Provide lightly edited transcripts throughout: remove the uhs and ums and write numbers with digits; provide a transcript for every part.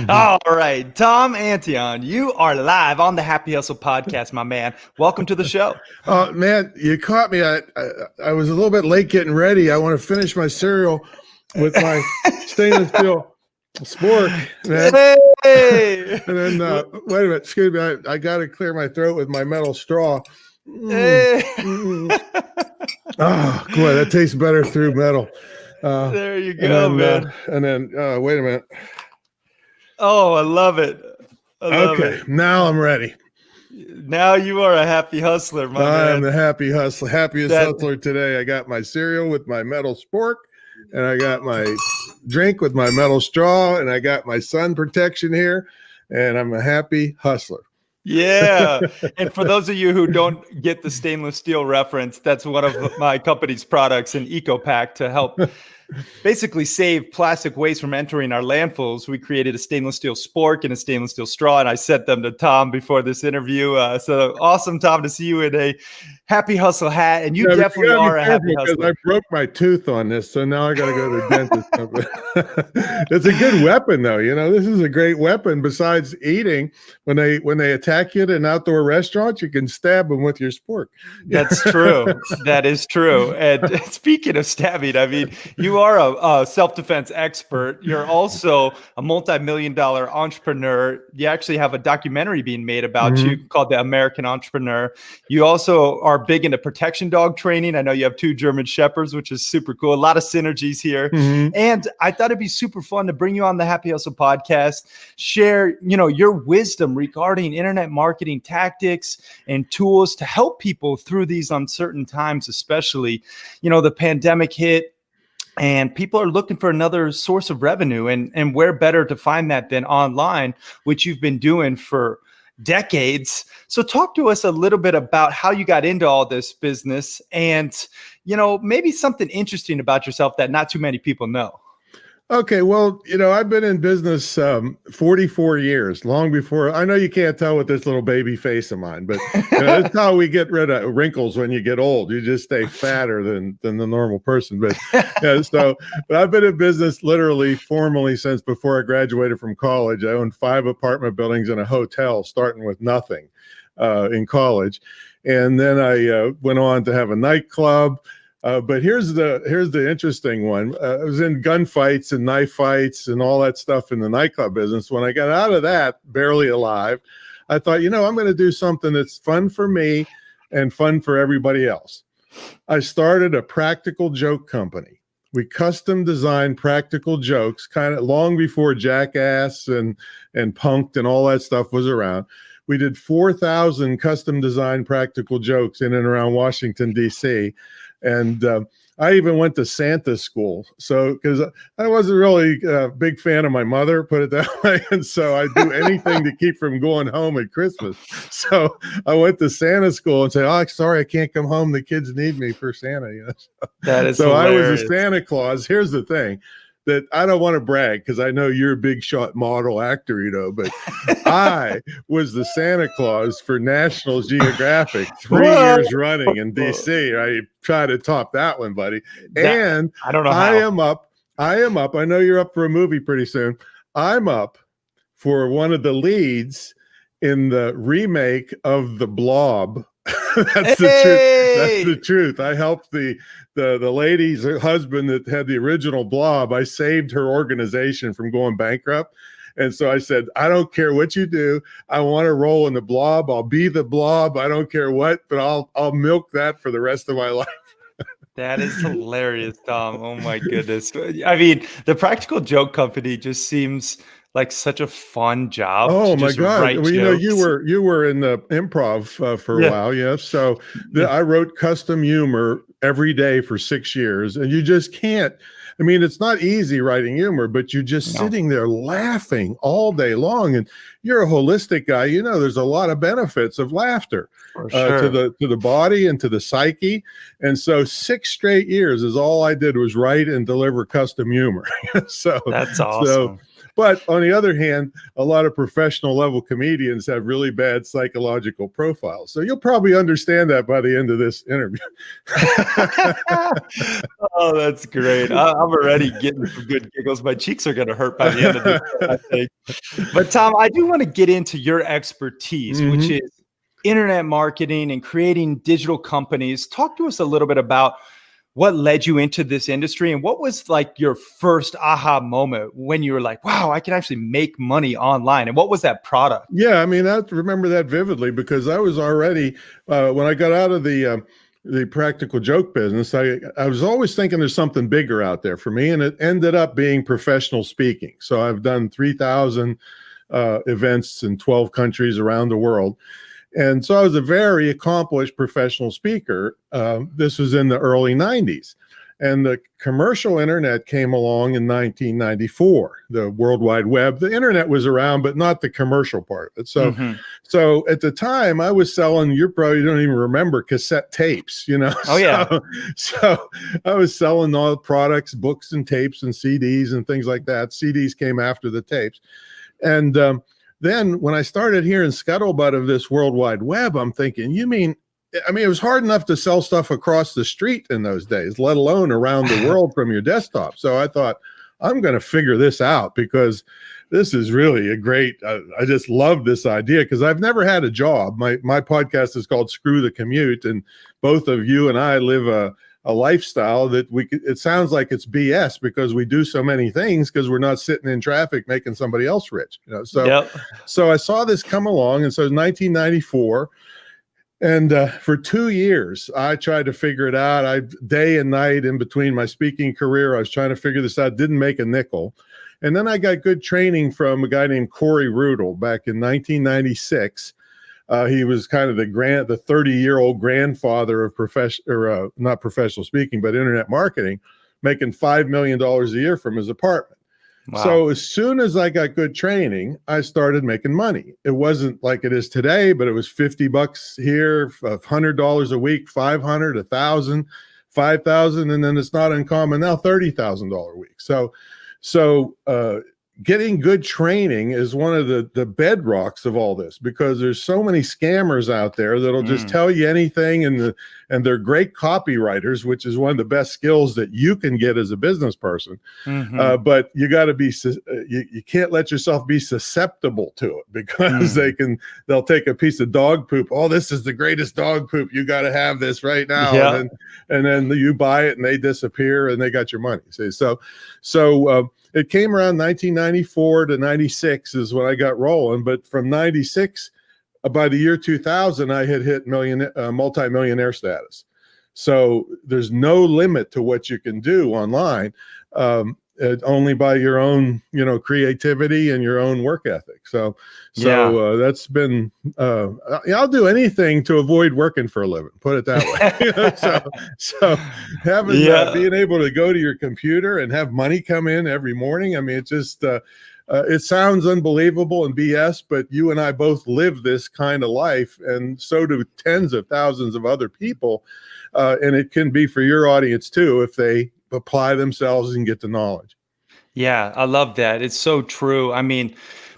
All right, Tom Antion, you are live on the Happy Hustle podcast, my man. Welcome to the show. Oh man, you caught me. I was a little bit late getting ready. I want to finish my cereal with my stainless steel spork, man. Hey, And then wait a minute, excuse me. I got to clear my throat with my metal straw. hey. Oh boy, that tastes better through metal. There you go, man. And then wait a minute. Oh, I love it. I love it. Now I'm ready. Now you are a happy hustler, my man. I'm the happiest hustler today. I got my cereal with my metal spork, and I got my drink with my metal straw, and I got my sun protection here, and I'm a happy hustler. Yeah. And for those of you who don't get the stainless steel reference, that's one of my company's products, an eco pack to help basically save plastic waste from entering our landfills. We created a stainless steel spork and a stainless steel straw, and I sent them to Tom before this interview. So awesome, Tom, to see you in a Happy Hustle hat, and you definitely are a happy hustler. I broke my tooth on this, so now I got to go to the dentist. It's a good weapon, though. You know, this is a great weapon. Besides eating, when they attack you at an outdoor restaurant, you can stab them with your spork. That's true. That is true. And speaking of stabbing, I mean, you are a self-defense expert. You're also a multi-million-dollar entrepreneur. You actually have a documentary being made about you called The American Entrepreneur. You also are big into protection dog training. I know you have 2 German Shepherds, which is super cool. A lot of synergies here. And I thought it'd be super fun to bring you on the Happy Hustle podcast, share, your wisdom regarding internet marketing tactics and tools to help people through these uncertain times, especially, the pandemic hit. And people are looking for another source of revenue, and where better to find that than online, which you've been doing for decades. So talk to us a little bit about how you got into all this business and, maybe something interesting about yourself that not too many people know. Okay, well, I've been in business 44 years, long before. I know you can't tell with this little baby face of mine, but that's how we get rid of wrinkles when you get old. You just stay fatter than the normal person. But but I've been in business literally formally since before I graduated from college. I owned 5 apartment buildings and a hotel, starting with nothing in college, and then I went on to have a nightclub. But here's the interesting one. I was in gunfights and knife fights and all that stuff in the nightclub business. When I got out of that, barely alive, I thought, I'm going to do something that's fun for me and fun for everybody else. I started a practical joke company. We custom designed practical jokes kind of long before Jackass and Punk'd and all that stuff was around. We did 4,000 custom designed practical jokes in and around Washington, D.C., and I even went to Santa school. So, because I wasn't really a big fan of my mother, put it that way. And so I do anything to keep from going home at Christmas. So I went to Santa school and said, "Oh, sorry, I can't come home. The kids need me for Santa." That is so hilarious. I was a Santa Claus. Here's the thing. That I don't want to brag because I know you're a big shot model actor, but I was the Santa Claus for National Geographic 3 years running in DC. I try to top that one, buddy. And I don't know how. I am up. I know you're up for a movie pretty soon. I'm up for one of the leads in the remake of The Blob. That's the truth. That's the truth. I helped the lady's husband that had the original Blob. I saved her organization from going bankrupt. And so I said, I don't care what you do. I want to roll in the Blob. I'll be the Blob. I don't care what, but I'll milk that for the rest of my life. That is hilarious, Tom. Oh my goodness. I mean, the practical joke company just seems like such a fun job. Oh to my just God! write Well, jokes. you were in the improv for a while, yeah. So I wrote custom humor every day for 6 years, and you just can't. I mean, it's not easy writing humor, but you're just sitting there laughing all day long. And you're a holistic guy. There's a lot of benefits of laughter to the body and to the psyche. And so 6 straight years is all I did was write and deliver custom humor. So that's awesome. But on the other hand, a lot of professional level comedians have really bad psychological profiles. So you'll probably understand that by the end of this interview. Oh, that's great. I'm already getting some good giggles. My cheeks are going to hurt by the end of this, I think. But Tom, I do want to get into your expertise, which is internet marketing and creating digital companies. Talk to us a little bit about what led you into this industry, and what was like your first aha moment when you were like, wow, I can actually make money online? And what was that product? Yeah, I mean, I remember that vividly because I was already, when I got out of the practical joke business, I was always thinking there's something bigger out there for me, and it ended up being professional speaking. So I've done 3,000 events in 12 countries around the world. And so I was a very accomplished professional speaker. This was in the early 90s. And the commercial internet came along in 1994, the World Wide Web. The internet was around, but not the commercial part of it. So, so at the time I was selling, you probably don't even remember, cassette tapes, you know? Oh, yeah. So I was selling all products, books and tapes and CDs and things like that. CDs came after the tapes. And then when I started hearing scuttlebutt of this World Wide Web, I'm thinking, you mean, I mean, it was hard enough to sell stuff across the street in those days, let alone around the world from your desktop. So I thought, I'm going to figure this out because this is really a great, I just love this idea because I've never had a job. My podcast is called Screw the Commute, and both of you and I live a lifestyle that it sounds like it's BS because we do so many things because we're not sitting in traffic making somebody else rich, you know? So, so I saw this come along, and so it was 1994. And for 2 years, I tried to figure it out. Day and night in between my speaking career, I was trying to figure this out, didn't make a nickel. And then I got good training from a guy named Corey Rudel back in 1996. He was kind of the 30-year-old grandfather of not professional speaking, but internet marketing, making $5 million a year from his apartment. Wow. So as soon as I got good training, I started making money. It wasn't like it is today, but it was $50 here, $100 a week, $500, $1,000, $5,000, and then it's not uncommon now, $30,000 a week. So getting good training is one of the bedrocks of all this because there's so many scammers out there that'll just tell you anything, and they're great copywriters, which is one of the best skills that you can get as a business person. But you got to be you can't let yourself be susceptible to it because they'll take a piece of dog poop. Oh, this is the greatest dog poop. You got to have this right now, and then you buy it and they disappear and they got your money. See, so it came around 1994 to 96 is when I got rolling. But from 96, by the year 2000, I had hit multi-millionaire status. So there's no limit to what you can do online, only by your own, creativity and your own work ethic. So that's been, I'll do anything to avoid working for a living, put it that way. So having, being able to go to your computer and have money come in every morning. I mean, it just, it sounds unbelievable and BS, but you and I both live this kind of life, and so do tens of thousands of other people. And it can be for your audience too, if they apply themselves and get the knowledge. Yeah, I love that. It's so true. I mean,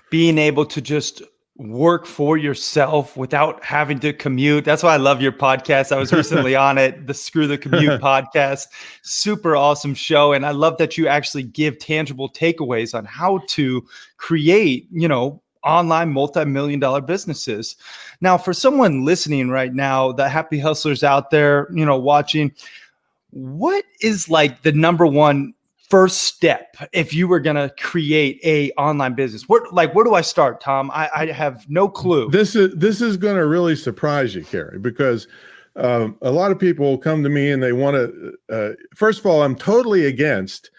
being able to just work for yourself without having to commute. That's why I love your podcast. I was recently on it, the Screw the Commute podcast. Super awesome show. And I love that you actually give tangible takeaways on how to create, online multi-million-dollar businesses. Now, for someone listening right now, the happy hustlers out there, watching, what is like the number one first step if you were going to create a online business? Where do I start, Tom? I have no clue. This is going to really surprise you, Kerry, because a lot of people come to me and they want to, first of all, I'm totally against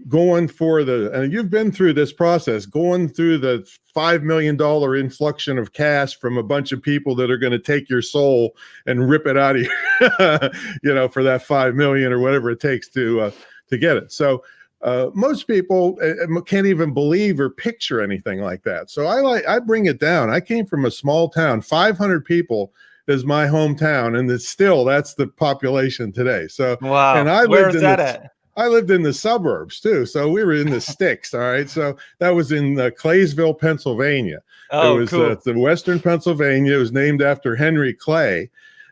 going for and you've been through this process, going through the $5 million influxion of cash from a bunch of people that are going to take your soul and rip it out of you, for that 5 million or whatever it takes to get it. So most people can't even believe or picture anything like that. So I bring it down. I came from a small town, 500 people is my hometown, and that's the population today. So wow, and I where lived is in that at? I lived in the suburbs too, so we were in the sticks. All right, so that was in Claysville, Pennsylvania. It Oh, was cool. the Western Pennsylvania. It was named after Henry Clay.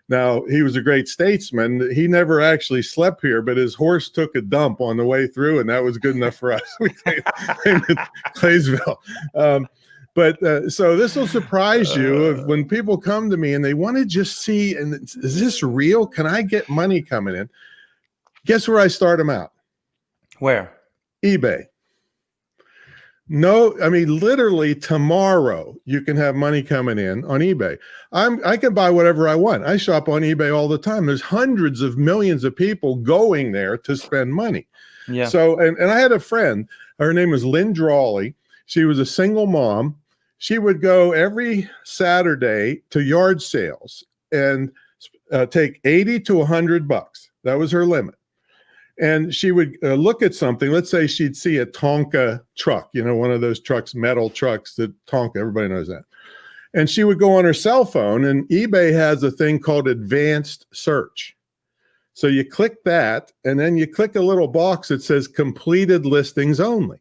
Now, he was a great statesman. He never actually slept here, but his horse took a dump on the way through, and that was good enough for us. We named it Claysville. So this will surprise you when people come to me and they want to just see, and is this real? Can I get money coming in? Guess where I start them out? Where? eBay. No, I mean, literally tomorrow you can have money coming in on eBay. I can buy whatever I want. I shop on eBay all the time. There's hundreds of millions of people going there to spend money. Yeah. So, and I had a friend, her name was Lynn Drawley. She was a single mom. She would go every Saturday to yard sales and take 80 to $100. That was her limit. And she would look at something. Let's say she'd see a Tonka truck, one of those trucks, metal trucks that Tonka, everybody knows that. And she would go on her cell phone, and eBay has a thing called advanced search. So you click that, and then you click a little box that says completed listings only.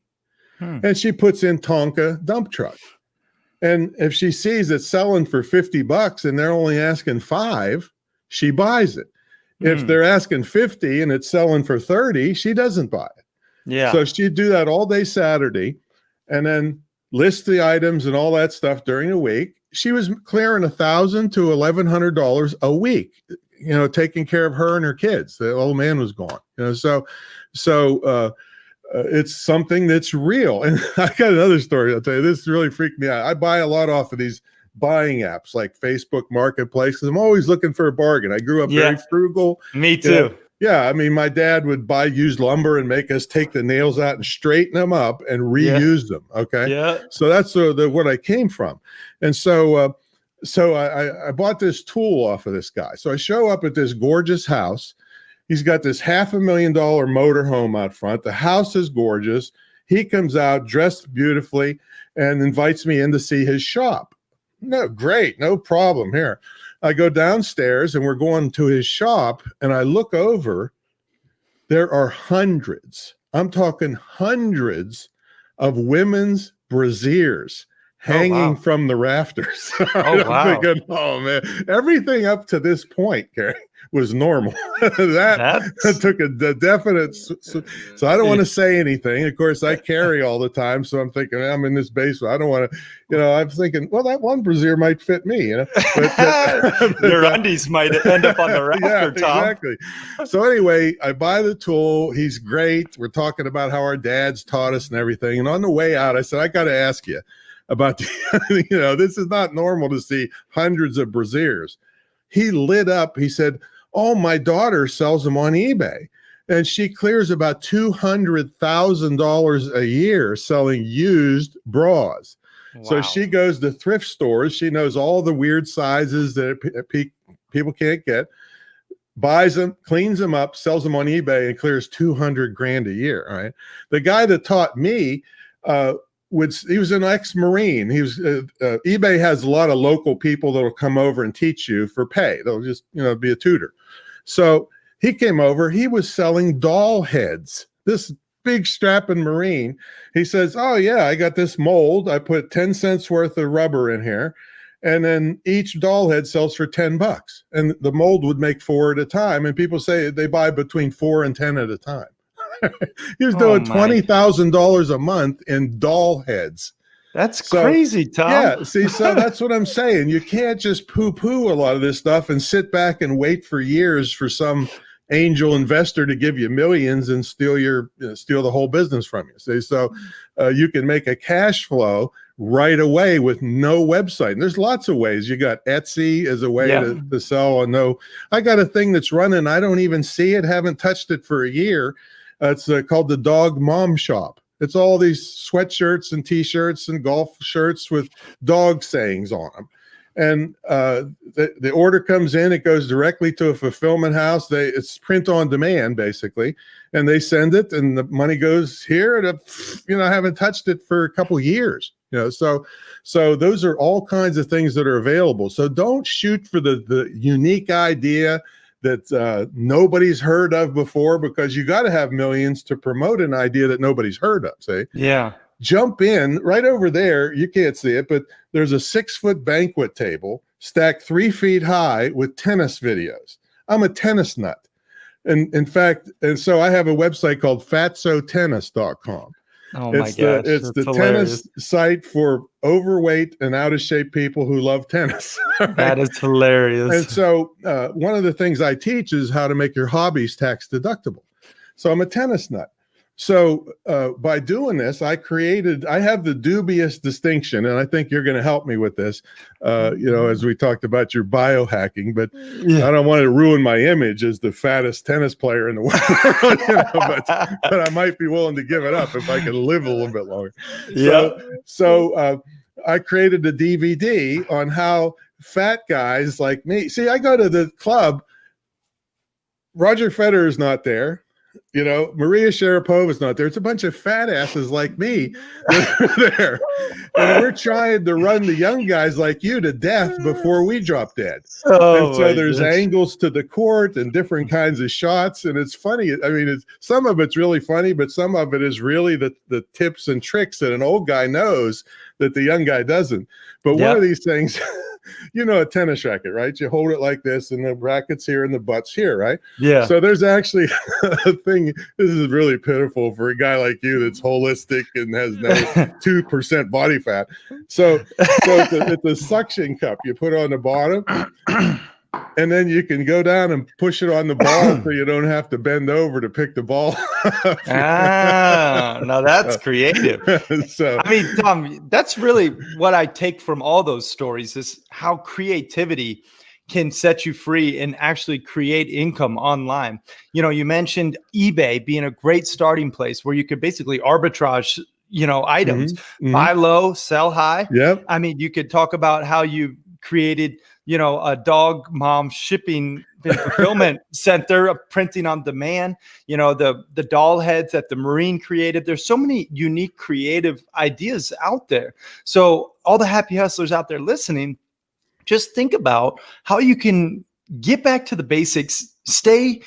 And she puts in Tonka dump truck. And if she sees it selling for $50 and they're only asking $5, she buys it. If they're asking $50 and it's selling for $30, she doesn't buy it. Yeah. So she'd do that all day Saturday and then list the items and all that stuff during the week. She was clearing $1,000 to $1,100 a week, taking care of her and her kids. The old man was gone, so it's something that's real. And I got another story. I'll tell you, this really freaked me out. I buy a lot off of these buying apps like Facebook Marketplace because I'm always looking for a bargain. I grew up very frugal. Me too. Yeah. I mean, my dad would buy used lumber and make us take the nails out and straighten them up and reuse them. Okay. Yeah. So that's what I came from. And so I bought this tool off of this guy. So I show up at this gorgeous house. He's got this $500,000 motorhome out front. The house is gorgeous. He comes out dressed beautifully and invites me in to see his shop. No, great. No problem here. I go downstairs and we're going to his shop and I look over. There are hundreds, I'm talking hundreds of women's brassieres hanging from the rafters. I'm thinking, oh man, everything up to this point, Gary, was normal. that took a definite. So I don't want to say anything. Of course, I carry all the time, so I'm thinking I'm in this basement. I don't want to. I'm thinking, well, that one brassiere might fit me. But, your undies might end up on the rafter, Tom. Exactly. So anyway, I buy the tool. He's great. We're talking about how our dads taught us and everything. And on the way out, I said, I got to ask you about this is not normal to see hundreds of brassieres. He lit up. He said, oh, my daughter sells them on eBay and she clears about $200,000 a year selling used bras. Wow. So she goes to thrift stores. She knows all the weird sizes that people can't get, buys them, cleans them up, sells them on eBay and clears $200,000 a year. All right. The guy that taught me, he was an ex-Marine. He was eBay has a lot of local people that will come over and teach you for pay. They'll just be a tutor. So he came over. He was selling doll heads. This big strapping Marine. He says, "Oh yeah, I got this mold. I put 10 cents worth of rubber in here, and then each doll head sells for $10. And the mold would make 4 at a time. And people say they buy between 4 and 10 at a time." He was doing $20,000 a month in doll heads. That's crazy, Tom. Yeah, see, so that's what I'm saying. You can't just poo-poo a lot of this stuff and sit back and wait for years for some angel investor to give you millions and steal the whole business from you. See, so you can make a cash flow right away with no website. And there's lots of ways. You got Etsy as a way to sell. I got a thing that's running. I don't even see it. Haven't touched it for a year. It's called the Dog Mom Shop. It's all these sweatshirts and T-shirts and golf shirts with dog sayings on them. And the order comes in, it goes directly to a fulfillment house. It's print on demand, basically. And they send it and the money goes here. And I haven't touched it for a couple of years. So those are all kinds of things that are available. So don't shoot for the unique idea, that nobody's heard of before, because you got to have millions to promote an idea that nobody's heard of. See? Yeah. Jump in right over there. You can't see it, but there's a 6-foot banquet table stacked 3 feet high with tennis videos. I'm a tennis nut. And in fact, and so I have a website called fatsotennis.com. Oh my It's gosh. the That's hilarious. tennis site for overweight and out of shape people who love tennis. Right? That is hilarious. And so one of the things I teach is how to make your hobbies tax deductible. So I'm a tennis nut. So by doing this, I have the dubious distinction, and I think you're going to help me with this, as we talked about your biohacking, but I don't want to ruin my image as the fattest tennis player in the world, but I might be willing to give it up if I can live a little bit longer. So I created a DVD on how fat guys like me, see, I go to the club, Roger Federer is not there. Maria Sharapova is not there. It's a bunch of fat asses like me that are there. And we're trying to run the young guys like you to death before we drop dead. And so there's angles to the court and different kinds of shots. And it's funny. I mean, some of it's really funny, but some of it is really the tips and tricks that an old guy knows that the young guy doesn't. But one of these things, a tennis racket, right? You hold it like this and the racket's here and the butt's here, right? Yeah. So there's actually a thing. This is really pitiful for a guy like you that's holistic and has no 2% body fat. So it's a suction cup you put on the bottom. And then you can go down and push it on the ball so you don't have to bend over to pick the ball. Now that's creative. I mean, Tom, that's really what I take from all those stories is how creativity can set you free and actually create income online. You mentioned eBay being a great starting place where you could basically arbitrage items, buy low, sell high. Yep. I mean, you could talk about how you created a dog mom shipping and fulfillment center of printing on demand, the doll heads that the Marine created. There's so many unique creative ideas out there. So all the happy hustlers out there listening, just think about how you can get back to the basics, stay,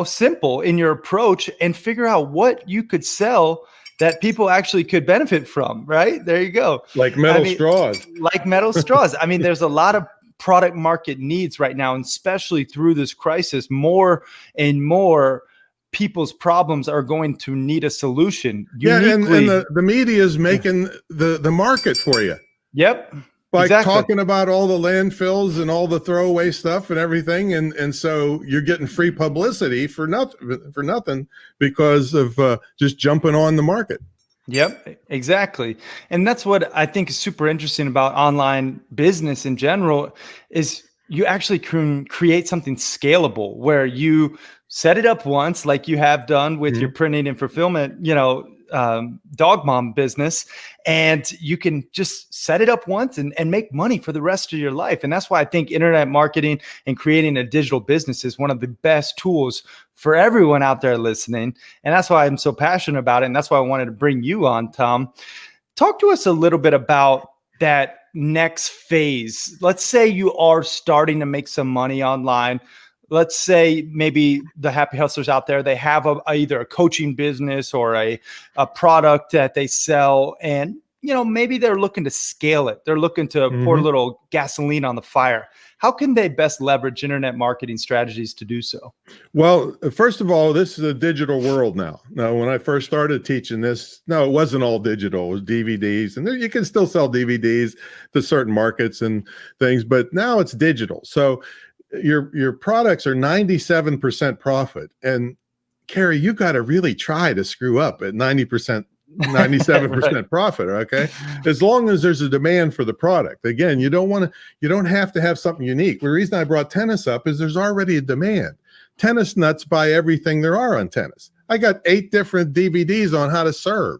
simple in your approach and figure out what you could sell that people actually could benefit from, right? There you go. Like metal straws. Like metal straws. I mean, there's a lot of product market needs right now, and especially through this crisis, more and more people's problems are going to need a solution. Uniquely. And the media is making the market for you. Yep. By talking about all the landfills and all the throwaway stuff and everything. And so you're getting free publicity for nothing because of just jumping on the market. Yep, exactly. And that's what I think is super interesting about online business in general is you actually can create something scalable where you set it up once, like you have done with your printing and fulfillment, dog mom business, and you can just set it up once and make money for the rest of your life. And that's why I think internet marketing and creating a digital business is one of the best tools for everyone out there listening. And that's why I'm so passionate about it. And that's why I wanted to bring you on, Tom. Talk to us a little bit about that next phase. Let's say you are starting to make some money online. Let's say maybe the happy hustlers out there, they have either a coaching business or a product that they sell. And, maybe they're looking to scale it. They're looking to pour a little gasoline on the fire. How can they best leverage internet marketing strategies to do so? Well, first of all, this is a digital world now. Now, when I first started teaching this, no, it wasn't all digital. It was DVDs. And you can still sell DVDs to certain markets and things, but now it's digital. So your products are 97% profit. And Carrie, you got to really try to screw up at 97% right. Profit. Okay. As long as there's a demand for the product. Again, you don't have to have something unique. The reason I brought tennis up is there's already a demand. Tennis nuts buy everything there are on tennis. I got 8 different DVDs on how to serve.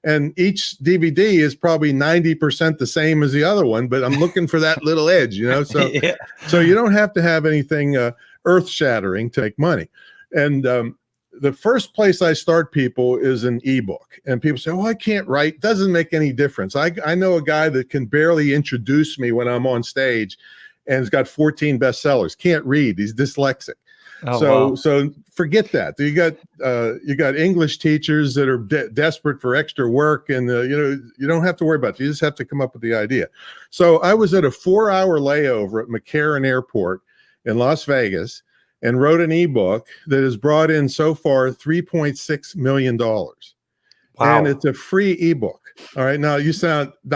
And each DVD is probably 90% the same as the other one, but I'm looking for that little edge, so, yeah. So you don't have to have anything earth shattering to make money. And the first place I start people is an ebook, and people say, "Oh, I can't write." Doesn't make any difference. I know a guy that can barely introduce me when I'm on stage and has got 14 bestsellers. Can't read. He's dyslexic. Oh, So wow. so forget that. You got English teachers that are desperate for extra work, and you don't have to worry about it. You just have to come up with the idea. So I was at a 4-hour layover at McCarran Airport in Las Vegas and wrote an ebook that has brought in so far $3.6 million. And Wow. it's a free ebook. All right. Now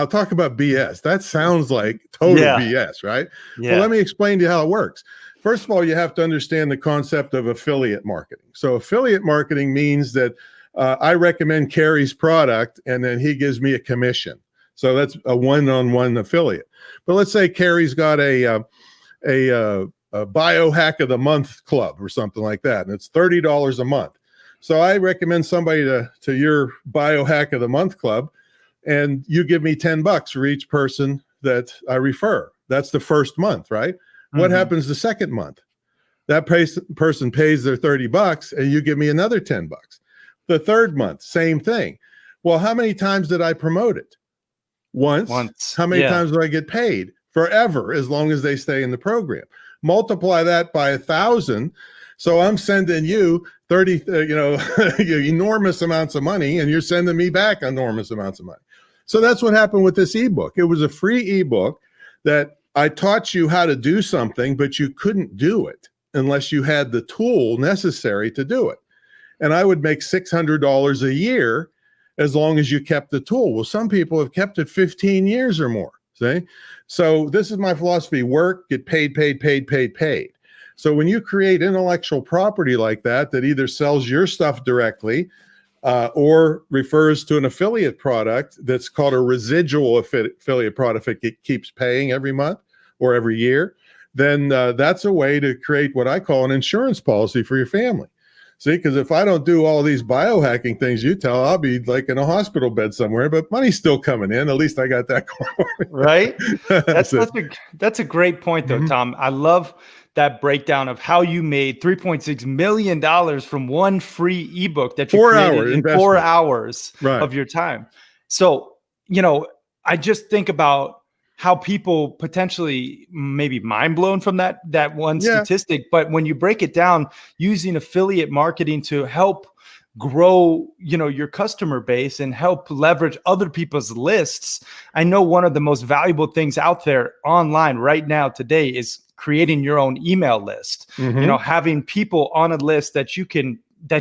talk about BS. That sounds like total Yeah. BS, right? Well, Yeah. let me explain to you how it works. First of all, you have to understand the concept of affiliate marketing. So affiliate marketing means that I recommend Carrie's product and then he gives me a commission. So that's a one-on-one affiliate. But let's say Carrie's got a biohack of the month club or something like that, and it's $30 a month. So I recommend somebody to your biohack of the month club, and you give me $10 for each person that I refer. That's the first month, right? What happens the second month? That person pays their $30 and you give me another $10. The third month, same thing. Well, how many times did I promote it? Once. How many times do I get paid? Forever, as long as they stay in the program. Multiply that by 1,000. So I'm sending you 30, enormous amounts of money, and you're sending me back enormous amounts of money. So that's what happened with this ebook. It was a free ebook that I taught you how to do something, but you couldn't do it unless you had the tool necessary to do it. And I would make $600 a year as long as you kept the tool. Well, some people have kept it 15 years or more. See? So this is my philosophy: work, get paid, paid, paid, paid, paid. So when you create intellectual property like that either sells your stuff directly or refers to an affiliate product that's called a residual affiliate product, if it keeps paying every month or every year, then that's a way to create what I call an insurance policy for your family. See, because if I don't do all these biohacking things you tell, I'll be like in a hospital bed somewhere, but money's still coming in. At least I got that going. Right. That's a great point though, Tom. I love that breakdown of how you made $3.6 million from one free ebook that you created in 4 hours of your time. So, I just think about how people potentially maybe mind blown from that one statistic. But when you break it down, using affiliate marketing to help grow, your customer base and help leverage other people's lists. I know one of the most valuable things out there online right now today is creating your own email list, having people on a list that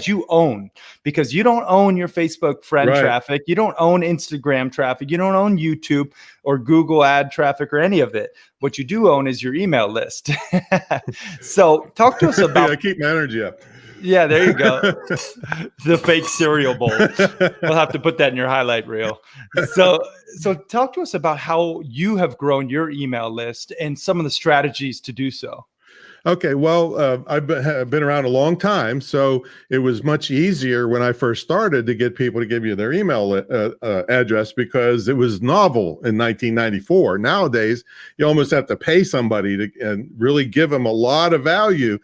you own, because you don't own your Facebook friend traffic. You don't own Instagram traffic. You don't own YouTube or Google ad traffic or any of it. What you do own is your email list. So talk to us about I keep my energy up. Yeah, there you go. The fake cereal bowl. We'll have to put that in your highlight reel. So talk to us about how you have grown your email list and some of the strategies to do so. Okay, well, I've been around a long time, so it was much easier when I first started to get people to give you their email address because it was novel in 1994. Nowadays, you almost have to pay somebody to and really give them a lot of value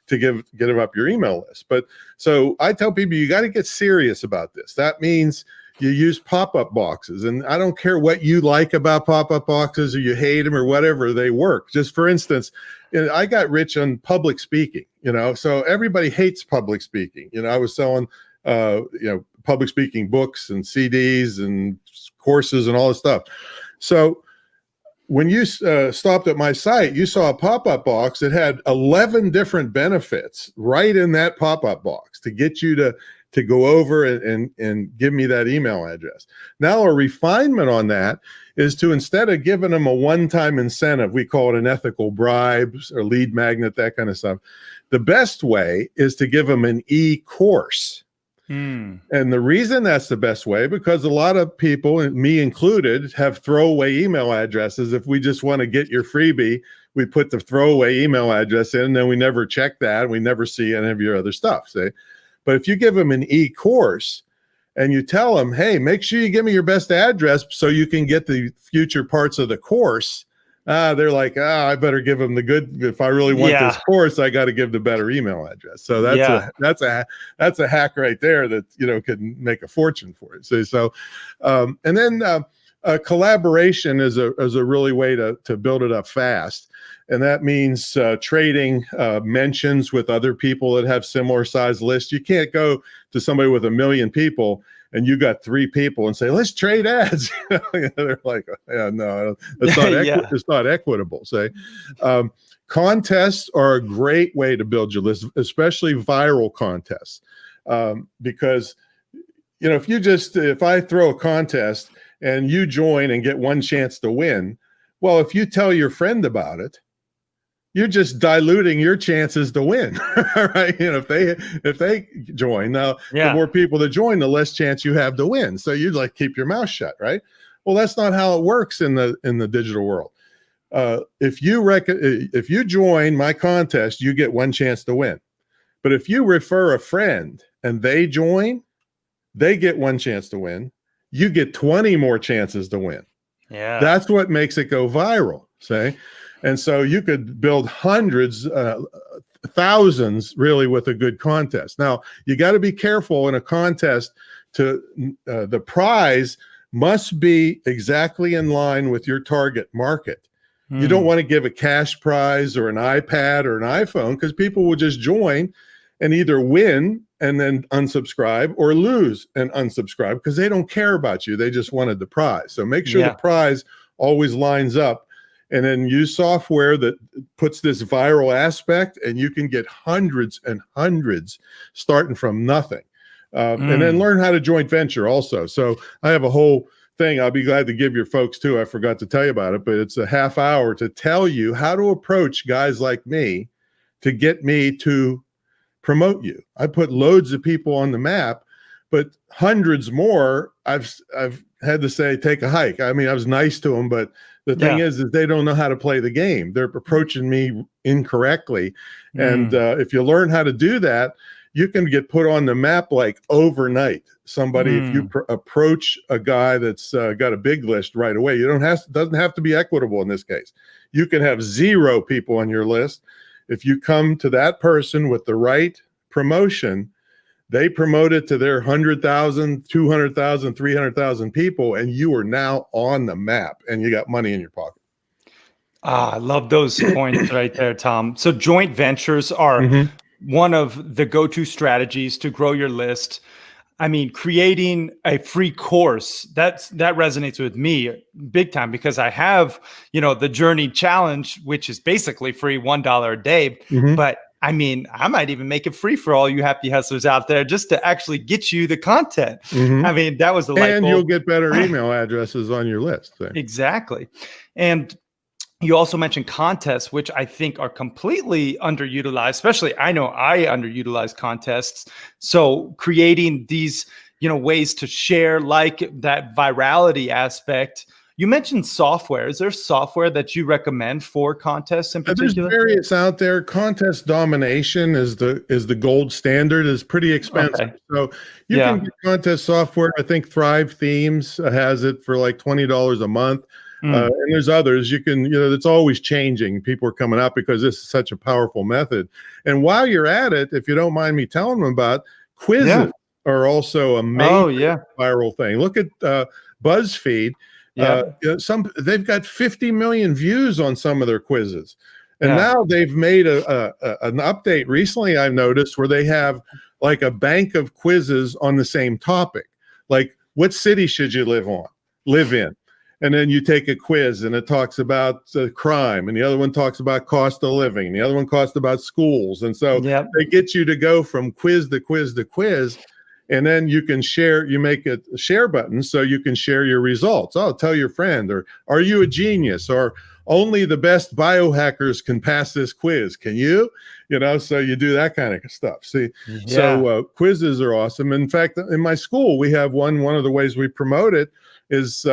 to get them up your email list. But so I tell people, you got to get serious about this. That means you use pop-up boxes, and I don't care what you like about pop-up boxes or you hate them or whatever, they work. Just for instance, I got rich on public speaking, so everybody hates public speaking. I was selling, public speaking books and CDs and courses and all this stuff. So when you stopped at my site, you saw a pop-up box that had 11 different benefits right in that pop-up box to get you to go over and give me that email address. Now, a refinement on that is to, instead of giving them a one-time incentive, we call it an ethical bribe or lead magnet, that kind of stuff. The best way is to give them an e-course. And the reason that's the best way, because a lot of people, and me included, have throwaway email addresses. If we just want to get your freebie, we put the throwaway email address in, and then we never check that. We never see any of your other stuff, see? But if you give them an e-course and you tell them, hey, make sure you give me your best address so you can get the future parts of the course, they're like, I better give them the good. If I really want this course, I got to give the better email address. So that's a hack right there that, could make a fortune for it. So and then Collaboration is a really way to build it up fast. And that means trading mentions with other people that have similar size lists. You can't go to somebody with 1 million people and you got 3 people and say, let's trade ads. They're like, yeah, no, it's not, it's not equitable. Say, contests are a great way to build your list, especially viral contests. Because, you know, if I throw a contest and you join and get 1 chance to win, well, if you tell your friend about it, you're just diluting your chances to win, right? You know, if they join, now the more people that join, the less chance you have to win. So you'd like keep your mouth shut, right? Well, that's not how it works in the digital world. If you join my contest, you get 1 chance to win. But if you refer a friend and they join, they get 1 chance to win. You get 20 more chances to win. Yeah, that's what makes it go viral. Say. And so you could build hundreds, thousands really with a good contest. Now, you got to be careful in a contest to the prize must be exactly in line with your target market. You don't want to give a cash prize or an iPad or an iPhone because people will just join and either win and then unsubscribe or lose and unsubscribe because they don't care about you. They just wanted the prize. So make sure the prize always lines up. And then use software that puts this viral aspect, and you can get hundreds and hundreds starting from nothing. And then learn how to joint venture also. So I have a whole thing I'll be glad to give your folks too. I forgot to tell you about it, but it's a half hour to tell you how to approach guys like me to get me to promote you. I put loads of people on the map, but hundreds more I've had to say, take a hike. I mean, I was nice to them, but the thing is they don't know how to play the game. They're approaching me incorrectly. And if you learn how to do that, you can get put on the map like overnight. Somebody, if you approach a guy that's got a big list right away, doesn't have to be equitable in this case. You can have 0 people on your list. If you come to that person with the right promotion, they promote it to their 100,000, 200,000, 300,000 people, and you are now on the map and you got money in your pocket. I love those points right there, Tom. So joint ventures are one of the go-to strategies to grow your list. I mean, creating a free course, that resonates with me big time because I have, you know, the Journey Challenge, which is basically free, $1 a day. But I mean, I might even make it free for all you happy hustlers out there just to actually get you the content. I mean, that was the light bulb. And you'll get better email addresses on your list. So. Exactly. And you also mentioned contests, which I think are completely underutilized, especially I know I underutilize contests. So creating these, you know, ways to share like that virality aspect. You mentioned software. Is there software that you recommend for contests in particular? There's various out there. Contest domination is the gold standard. Is pretty expensive. Okay. So you can get contest software. I think Thrive Themes has it for like $20 a month. And there's others you can, you know, it's always changing. People are coming up because this is such a powerful method. And while you're at it, if you don't mind me telling them about, quizzes are also a major viral thing. Look at BuzzFeed. They've got 50 million views on some of their quizzes. And now they've made an update recently, I've noticed, where they have like a bank of quizzes on the same topic. Like, what city should you live in? And then you take a quiz and it talks about crime, and the other one talks about cost of living, and the other one talks about schools. And so they get you to go from quiz to quiz to quiz. And then you can share, you make a share button so you can share your results. Oh, tell your friend, or are you a genius? Or only the best biohackers can pass this quiz. Can you? You know, so you do that kind of stuff. See, so quizzes are awesome. In fact, in my school, we have one of the ways we promote it is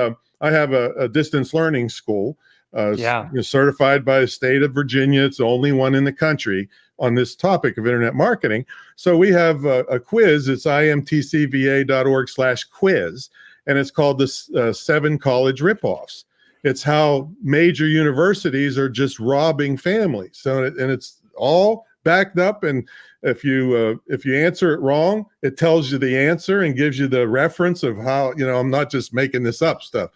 I have a distance learning school, certified by the state of Virginia. It's the only one in the country on this topic of internet marketing. So we have a quiz. It's imtcva.org/quiz, and it's called the 7 college ripoffs. It's how major universities are just robbing families. So and it's all backed up. And if you answer it wrong, it tells you the answer and gives you the reference of how, you know, I'm not just making this up stuff.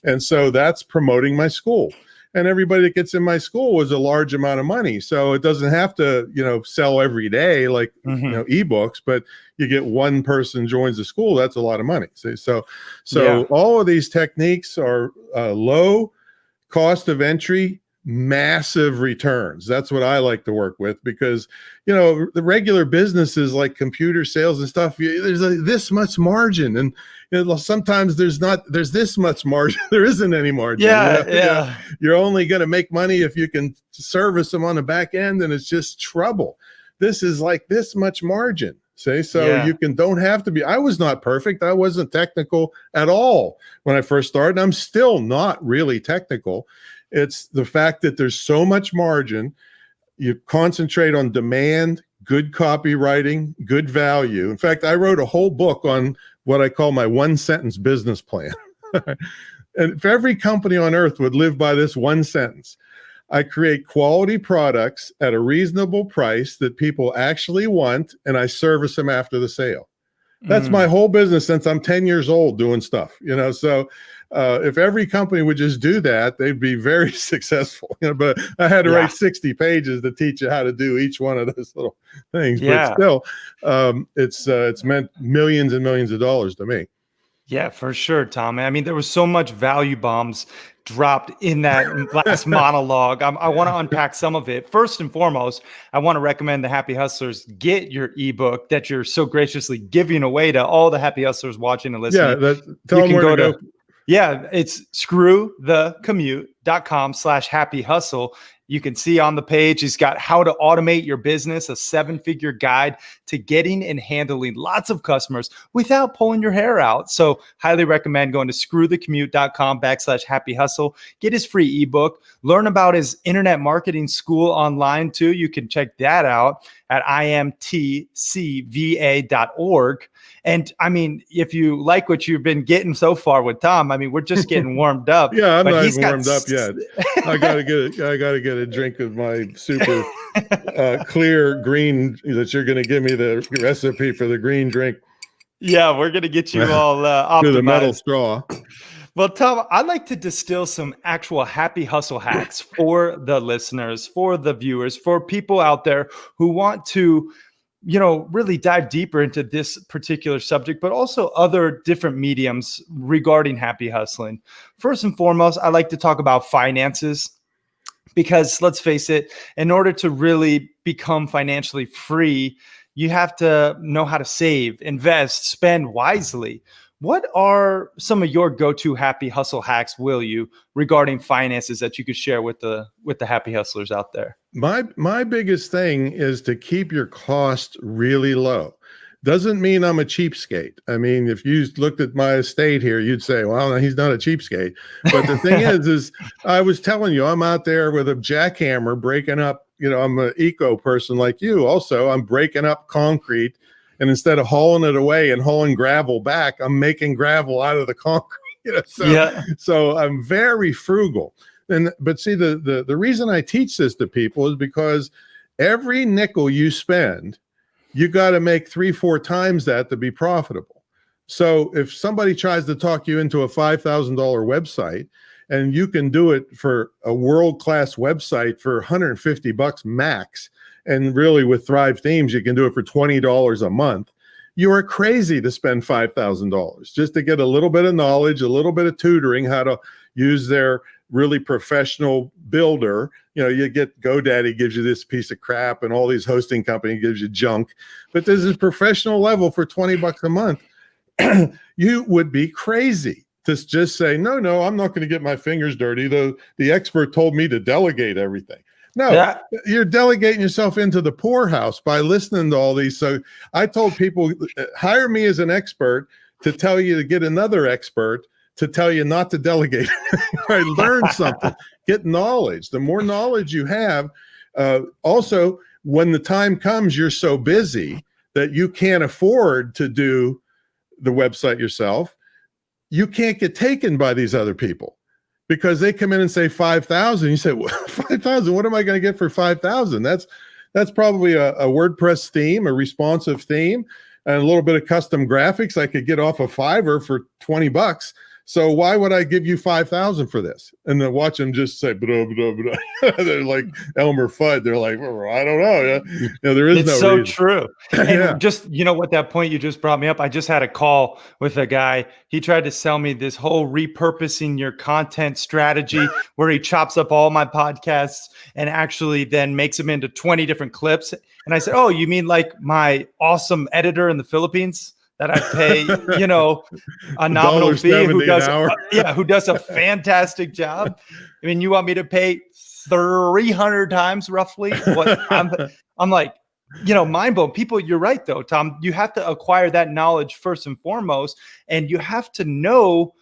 And so that's promoting my school. And everybody that gets in my school was a large amount of money. So it doesn't have to, sell every day like, ebooks, but you get one person joins the school, that's a lot of money. See? So all of these techniques are low cost of entry, massive returns. That's what I like to work with, because, the regular businesses like computer sales and stuff, there's this much margin, and sometimes there's this much margin. There isn't any margin. You're only going to make money if you can service them on the back end, and it's just trouble. This is like this much margin. See, so you don't have to be. I was not perfect. I wasn't technical at all when I first started. I'm still not really technical. It's the fact that there's so much margin. You concentrate on demand, good copywriting, good value. In fact, I wrote a whole book on what I call my 1-sentence business plan. And if every company on earth would live by this one sentence, I create quality products at a reasonable price that people actually want, and I service them after the sale. That's my whole business since I'm 10 years old doing stuff, so if every company would just do that, they'd be very successful. But I had to write 60 pages to teach you how to do each one of those little things. But still, it's meant millions and millions of dollars to me. Yeah, for sure, Tom. I mean, there was so much value bombs dropped in that last monologue. I want to unpack some of it. First and foremost, I want to recommend the Happy Hustlers get your ebook that you're so graciously giving away to all the Happy Hustlers watching and listening. Yeah, tell them where to go. Yeah, it's screwthecommute.com/happy hustle. You can see on the page, he's got how to automate your business, a 7-figure guide to getting and handling lots of customers without pulling your hair out. So highly recommend going to screwthecommute.com/happy hustle. Get his free ebook, learn about his internet marketing school online too. You can check that out at imtcva.org. And I mean, if you like what you've been getting so far with Tom, I mean, we're just getting warmed up. Yeah, I'm not even warmed up yet. I gotta get a drink of my super clear green that you're gonna give me the recipe for the green drink. Yeah, we're gonna get you all optimized. To the metal straw. Well, Tom, I'd like to distill some actual happy hustle hacks for the listeners, for the viewers, for people out there who want to, really dive deeper into this particular subject, but also other different mediums regarding happy hustling. First and foremost, I like to talk about finances, because let's face it, in order to really become financially free, you have to know how to save, invest, spend wisely. What are some of your go-to happy hustle hacks, regarding finances that you could share with the happy hustlers out there? My biggest thing is to keep your cost really low. Doesn't mean I'm a cheapskate. I mean, if you looked at my estate here, you'd say, well, he's not a cheapskate. But the thing is I was telling you, I'm out there with a jackhammer breaking up, I'm an eco person like you. Also, I'm breaking up concrete. And instead of hauling it away and hauling gravel back, I'm making gravel out of the concrete. So I'm very frugal. But see, the reason I teach this to people is because every nickel you spend, you got to make 3-4 times that to be profitable. So if somebody tries to talk you into a $5,000 website, and you can do it for a world-class website for $150 max, and really with Thrive Themes, you can do it for $20 a month, you are crazy to spend $5,000 just to get a little bit of knowledge, a little bit of tutoring, how to use their really professional builder. You get GoDaddy gives you this piece of crap, and all these hosting companies gives you junk. But this is professional level for $20 a month. You would be crazy to just say, no, I'm not going to get my fingers dirty. The expert told me to delegate everything. No, you're delegating yourself into the poorhouse by listening to all these. So I told people, hire me as an expert to tell you to get another expert to tell you not to delegate. Right? Learn something, get knowledge. The more knowledge you have, also, when the time comes, you're so busy that you can't afford to do the website yourself. You can't get taken by these other people because they come in and say 5,000. You say, well, 5,000, what am I going to get for 5,000? That's probably a WordPress theme, a responsive theme, and a little bit of custom graphics I could get off of Fiverr for $20. So why would I give you 5,000 for this? And then watch them just say, blah, blah, blah. They're like Elmer Fudd. They're like, oh, I don't know. Yeah. There is it's no so reason. true. And Yeah. just, what that point you just brought me up, I just had a call with a guy. He tried to sell me this whole repurposing your content strategy where he chops up all my podcasts and actually then makes them into 20 different clips. And I said, oh, you mean like my awesome editor in the Philippines that I pay, a nominal fee who does a fantastic job? I mean, you want me to pay 300 times roughly what I'm like, mind blown. People, you're right though, Tom. You have to acquire that knowledge first and foremost, and you have to know,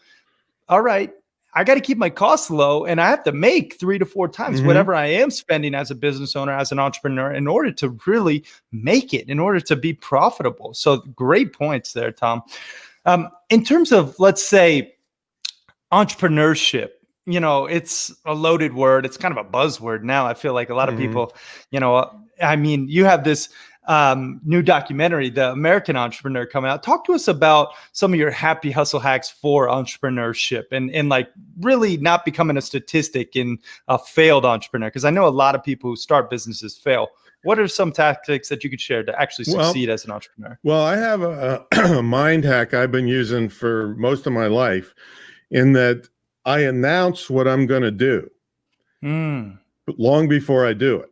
all right, I got to keep my costs low, and I have to make 3 to 4 times whatever I am spending as a business owner, as an entrepreneur, in order to really make it, in order to be profitable. So great points there, Tom. In terms of, let's say, entrepreneurship, it's a loaded word. It's kind of a buzzword now. I feel like a lot of people, you have this new documentary, The American Entrepreneur, coming out. Talk to us about some of your happy hustle hacks for entrepreneurship and like really not becoming a statistic in a failed entrepreneur. Because I know a lot of people who start businesses fail. What are some tactics that you could share to actually succeed as an entrepreneur? Well, I have a mind hack I've been using for most of my life, in that I announce what I'm going to do long before I do it,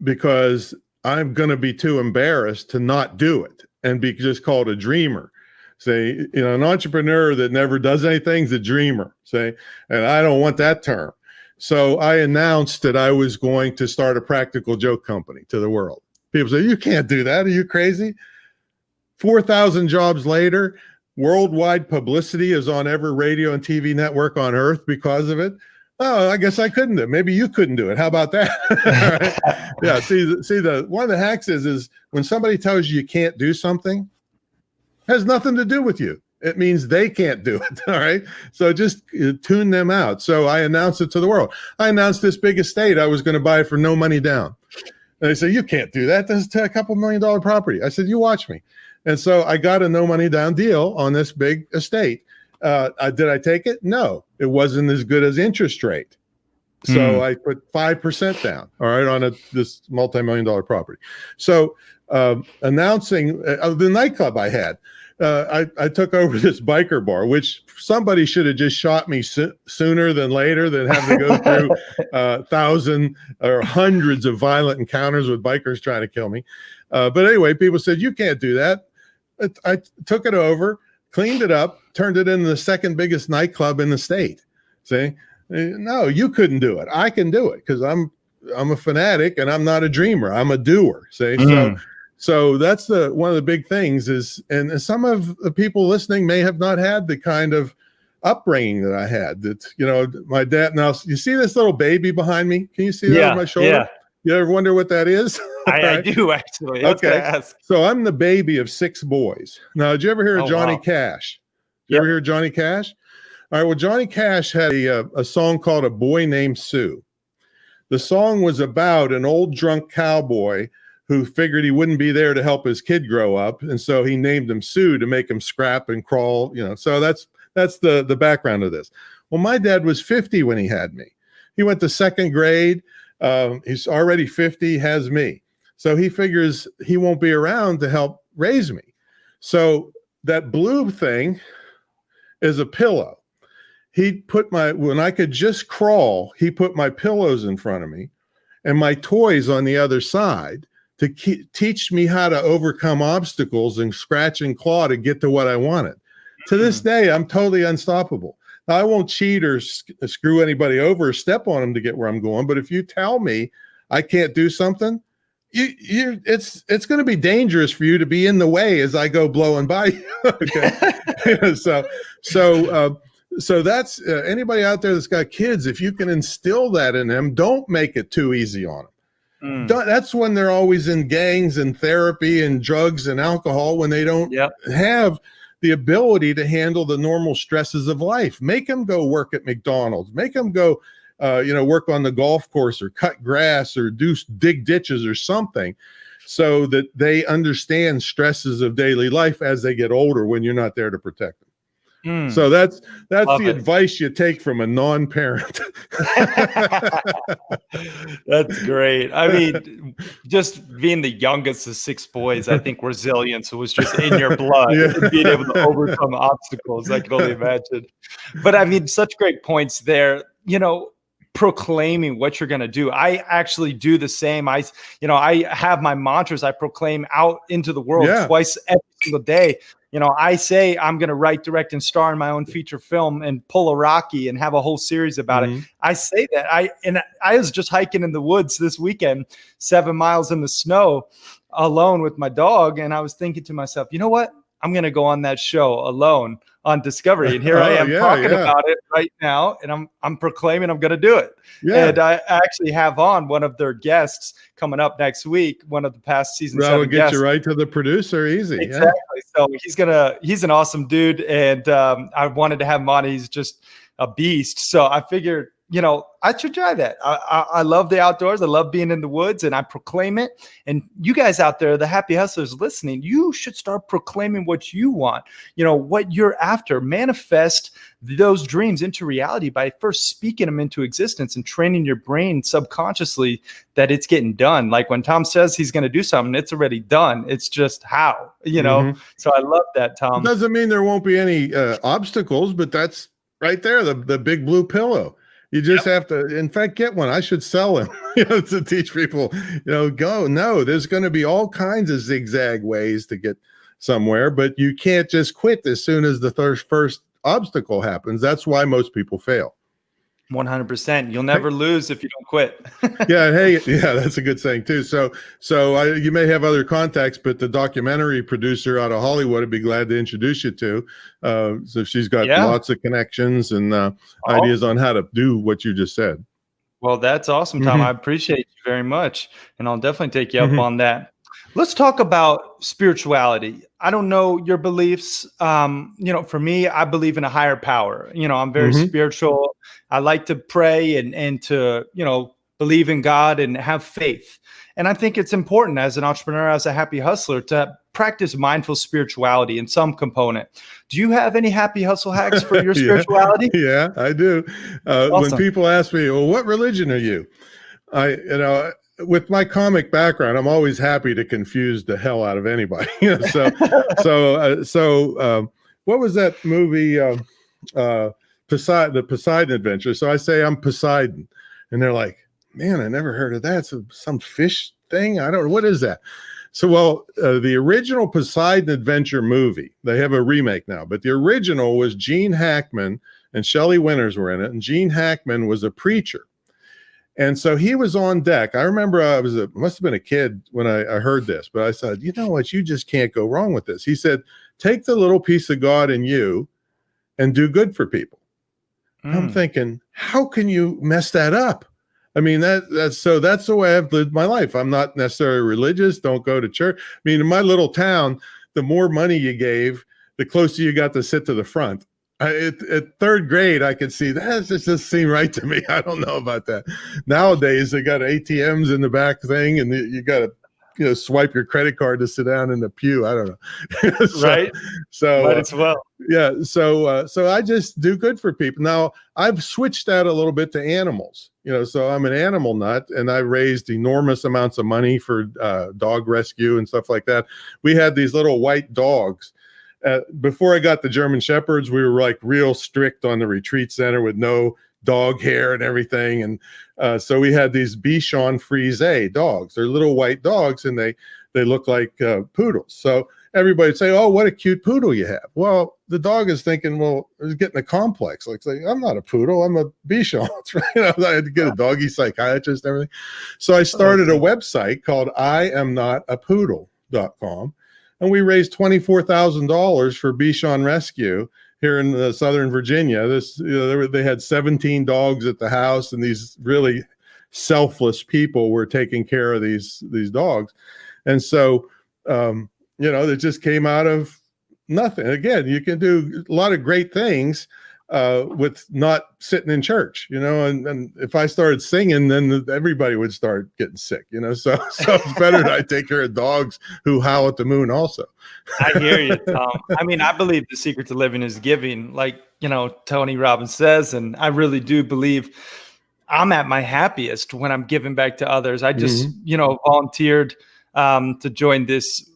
because I'm going to be too embarrassed to not do it and be just called a dreamer. Say, an entrepreneur that never does anything is a dreamer. Say, and I don't want that term. So I announced that I was going to start a practical joke company to the world. People say, you can't do that. Are you crazy? 4,000 jobs later, worldwide publicity is on every radio and TV network on earth because of it. Oh, I guess I couldn't do it. Maybe you couldn't do it. How about that? Right? Yeah. See, one of the hacks is when somebody tells you can't do something, it has nothing to do with you. It means they can't do it. All right. So just tune them out. So I announced it to the world. I announced this big estate I was going to buy for no money down. And they say, you can't do that. That's a couple $1 million property. I said, you watch me. And so I got a no money down deal on this big estate. Did I take it? No, it wasn't as good as interest rate. So I put 5% down, all right, on this multi-million-dollar property. So announcing the nightclub I had, I took over this biker bar, which somebody should have just shot me sooner than later than have to go through 1,000 or hundreds of violent encounters with bikers trying to kill me. But anyway, people said, you can't do that. I took it over, cleaned it up, turned it into the second biggest nightclub in the state. See, no, you couldn't do it. I can do it because I'm a fanatic and I'm not a dreamer. I'm a doer. See, so that's one of the big things is, and some of the people listening may have not had the kind of upbringing that I had. That my dad. Now you see this little baby behind me. Can you see that on my shoulder? Yeah. You ever wonder what that is? I do actually. Okay. Ask. So I'm the baby of 6 boys. Now, did you ever hear of Johnny Cash? Did you ever hear Johnny Cash? All right. Well, Johnny Cash had a song called A Boy Named Sue. The song was about an old drunk cowboy who figured he wouldn't be there to help his kid grow up. And so he named him Sue to make him scrap and crawl, So that's the background of this. Well, my dad was 50 when he had me. He went to 2nd grade. He's already 50, has me. So he figures he won't be around to help raise me. So that blue thing is a pillow. When I could just crawl, he put my pillows in front of me and my toys on the other side to teach me how to overcome obstacles and scratch and claw to get to what I wanted. To this day, I'm totally unstoppable. Now, I won't cheat or screw anybody over or step on them to get where I'm going. But if you tell me I can't do something, it's going to be dangerous for you to be in the way as I go blowing by you. Okay. So that's anybody out there that's got kids. If you can instill that in them, don't make it too easy on them. That's when they're always in gangs and therapy and drugs and alcohol, when they don't have the ability to handle the normal stresses of life. Make them go work at McDonald's. Make them go, work on the golf course or cut grass or dig ditches or something, so that they understand stresses of daily life as they get older when you're not there to protect them. Mm, So that's love the it. advice you take from a non-parent. That's great. I mean, just being the youngest of 6 boys, I think resilience was just in your blood Yeah. and being able to overcome obstacles. I can only imagine. But I mean, such great points there. Proclaiming what you're going to do. I actually do the same. I have my mantras I proclaim out into the world Yeah. twice every single day. I say I'm going to write, direct, and star in my own feature film and pull a Rocky and have a whole series about it. I say that. I was just hiking in the woods this weekend, 7 miles in the snow alone with my dog. And I was thinking to myself, you know what? I'm going to go on that show alone on Discovery. And here I am talking about it right now. And I'm proclaiming I'm going to do it. Yeah. And I actually have on one of their guests coming up next week, one of the past season 7 That'll get guests. you right to the producer easy. Exactly. So he's an awesome dude. And I wanted to have him on. He's just a beast. So I figured, I should try that. I love the outdoors. I love being in the woods, and I proclaim it. And you guys out there, the happy hustlers listening, you should start proclaiming what you want, what you're after. Manifest those dreams into reality by first speaking them into existence and training your brain subconsciously that it's getting done. Like when Tom says he's going to do something, it's already done. It's just how, So I love that, Tom. It doesn't mean there won't be any obstacles, but that's right there, the big blue pillow. You just have to, in fact, get one. I should sell them to teach people, go. No, there's going to be all kinds of zigzag ways to get somewhere, but you can't just quit as soon as the first obstacle happens. That's why most people fail. 100%. You'll never lose if you don't quit. That's a good saying too. So you may have other contacts, but the documentary producer out of Hollywood would be glad to introduce you to. So she's got lots of connections and ideas on how to do what you just said. Well, that's awesome, Tom. I appreciate you very much, and I'll definitely take you up on that. Let's talk about spirituality. I don't know your beliefs. For me, I believe in a higher power. I'm very spiritual. I like to pray and to, believe in God and have faith. And I think it's important as an entrepreneur, as a happy hustler, to practice mindful spirituality in some component. Do you have any happy hustle hacks for your spirituality? Yeah, I do. Awesome. When people ask me, well, what religion are you? With my comic background, I'm always happy to confuse the hell out of anybody. So what was that movie? The Poseidon Adventure. So I say I'm Poseidon, and they're like, "Man, I never heard of that. It's some fish thing. I don't know what is that." So, the original Poseidon Adventure movie, they have a remake now, but the original was Gene Hackman and Shelley Winters were in it, and Gene Hackman was a preacher. And so he was on deck. I remember must have been a kid when I heard this, but I said, you know what? You just can't go wrong with this. He said, take the little piece of God in you and do good for people. I'm thinking, how can you mess that up? I mean, that's the way I've lived my life. I'm not necessarily religious. Don't go to church. I mean, in my little town, the more money you gave, the closer you got to sit to the front. At third grade, I could see that just seemed right to me. I don't know about that. Nowadays, they got ATMs in the back thing, and you got to swipe your credit card to sit down in the pew. I don't know. Right. So might as well. Yeah. So I just do good for people. Now I've switched that a little bit to animals. So I'm an animal nut, and I raised enormous amounts of money for dog rescue and stuff like that. We had these little white dogs. Before I got the German Shepherds, we were like real strict on the retreat center with no dog hair and everything. And so we had these Bichon Frise dogs. They're little white dogs, and they look like poodles. So everybody would say, oh, what a cute poodle you have. Well, the dog is thinking, well, it's getting a complex. Like, I'm not a poodle, I'm a Bichon. Right? I had to get a doggy psychiatrist and everything. So I started a website called IamNotApoodle.com. And we raised $24,000 for Bichon Rescue here in Southern Virginia. They had 17 dogs at the house, and these really selfless people were taking care of these dogs. And so, it just came out of nothing. Again, you can do a lot of great things with not sitting in church, and if I started singing, then everybody would start getting sick, so it's better that I take care of dogs who howl at the moon also. I hear you, Tom. I mean, I believe the secret to living is giving, like, Tony Robbins says, and I really do believe I'm at my happiest when I'm giving back to others. I just, volunteered to join this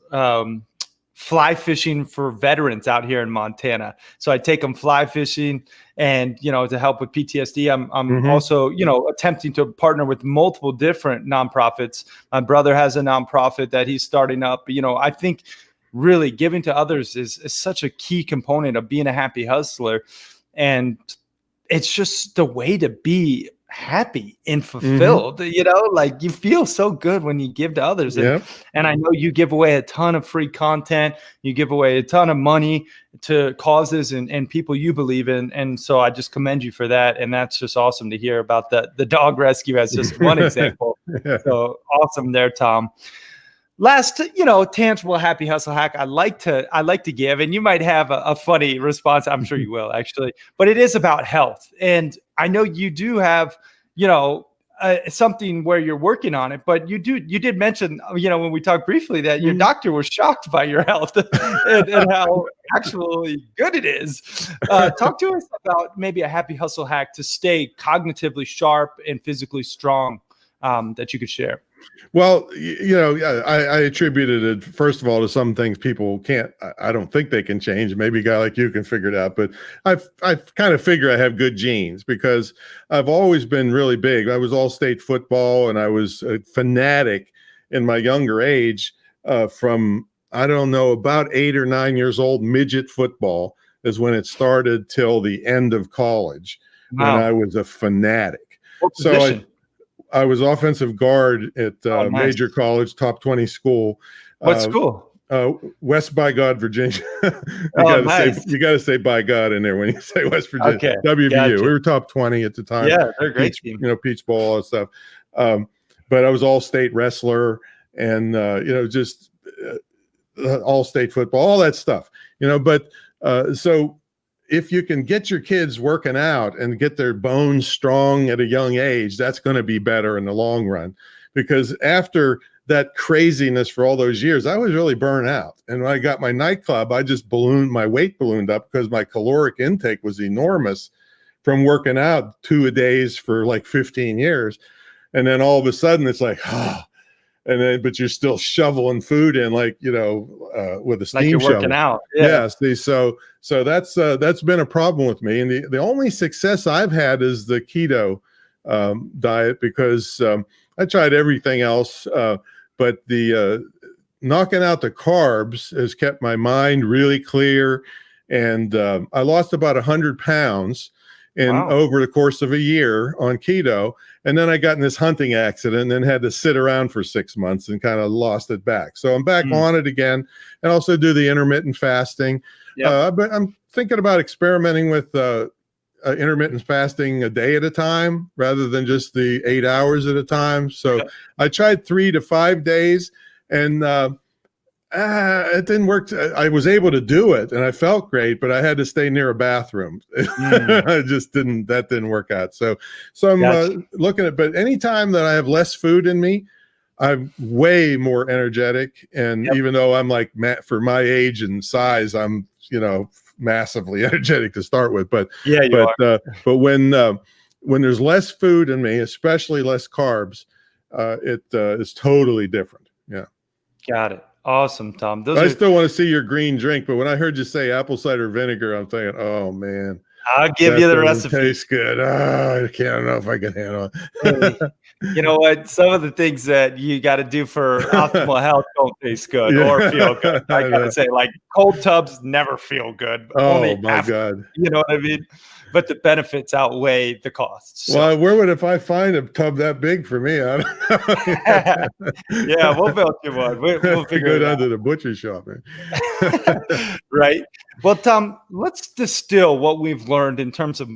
fly fishing for veterans out here in Montana. So I take them fly fishing and, to help with PTSD. I'm also, attempting to partner with multiple different nonprofits. My brother has a nonprofit that he's starting up. I think really giving to others is such a key component of being a happy hustler. And it's just the way to be happy and fulfilled, like you feel so good when you give to others. And I know you give away a ton of free content, you give away a ton of money to causes and people you believe in. And so I just commend you for that. And that's just awesome to hear about the dog rescue as just one example. So awesome there, Tom. Last, tangible happy hustle hack I like to give, and you might have a funny response. I'm sure you will actually, but it is about health. And I know you do have, something where you're working on it, but you did mention, when we talked briefly that your doctor was shocked by your health and how actually good it is. Talk to us about maybe a happy hustle hack to stay cognitively sharp and physically strong that you could share. Well, I attributed it, first of all, to some things people I don't think they can change. Maybe a guy like you can figure it out, but I kind of figure I have good genes because I've always been really big. I was all state football and I was a fanatic in my younger age from, I don't know, about 8 or 9 years old. Midget football is when it started till the end of college. Wow. When I was a fanatic. What position? So I was offensive guard at nice. Major college, top 20 school. What school? West by God, Virginia. You got to say by God in there when you say West Virginia. Okay. WVU. Gotcha. We were top 20 at the time. Yeah, they're a great team. Peach Bowl, all that stuff. But I was all state wrestler and, just all state football, all that stuff, but so if you can get your kids working out and get their bones strong at a young age, that's going to be better in the long run. Because after that craziness for all those years, I was really burnt out. And when I got my nightclub, my weight ballooned up because my caloric intake was enormous from working out 2 a days for like 15 years. And then all of a sudden it's like, but you're still shoveling food in with a steam like you're shovel. Working out. Yeah. So that's been a problem with me. And the only success I've had is the keto diet because I tried everything else, but the knocking out the carbs has kept my mind really clear. And I lost about 100 pounds over the course of a year on keto. And then I got in this hunting accident and had to sit around for 6 months and kind of lost it back. So I'm back on it again and also do the intermittent fasting. But I'm thinking about experimenting with intermittent fasting a day at a time rather than just the 8 hours at a time. So I tried 3 to 5 days and it didn't work. I was able to do it and I felt great, but I had to stay near a bathroom. That didn't work out. So I'm looking at, but anytime that I have less food in me, I'm way more energetic. And even though I'm like, for my age and size, I'm, massively energetic to start with, but when there's less food in me, especially less carbs, it is totally different. Yeah. Got it. Awesome, Tom. I still want to see your green drink, but when I heard you say apple cider vinegar, I'm thinking, oh man, I'll give you the recipe. Tastes good. I don't know if I can handle it. You know what? Some of the things that you got to do for optimal health don't taste good or feel good. I got to say, like cold tubs never feel good. Oh my God. You know what I mean? But the benefits outweigh the costs. So. Well, where would if I find a tub that big for me? I don't know. Yeah, we'll build you one. We'll figure it out. Go down to the butcher shop, man. Right. Well, Tom, let's distill what we've learned in terms of,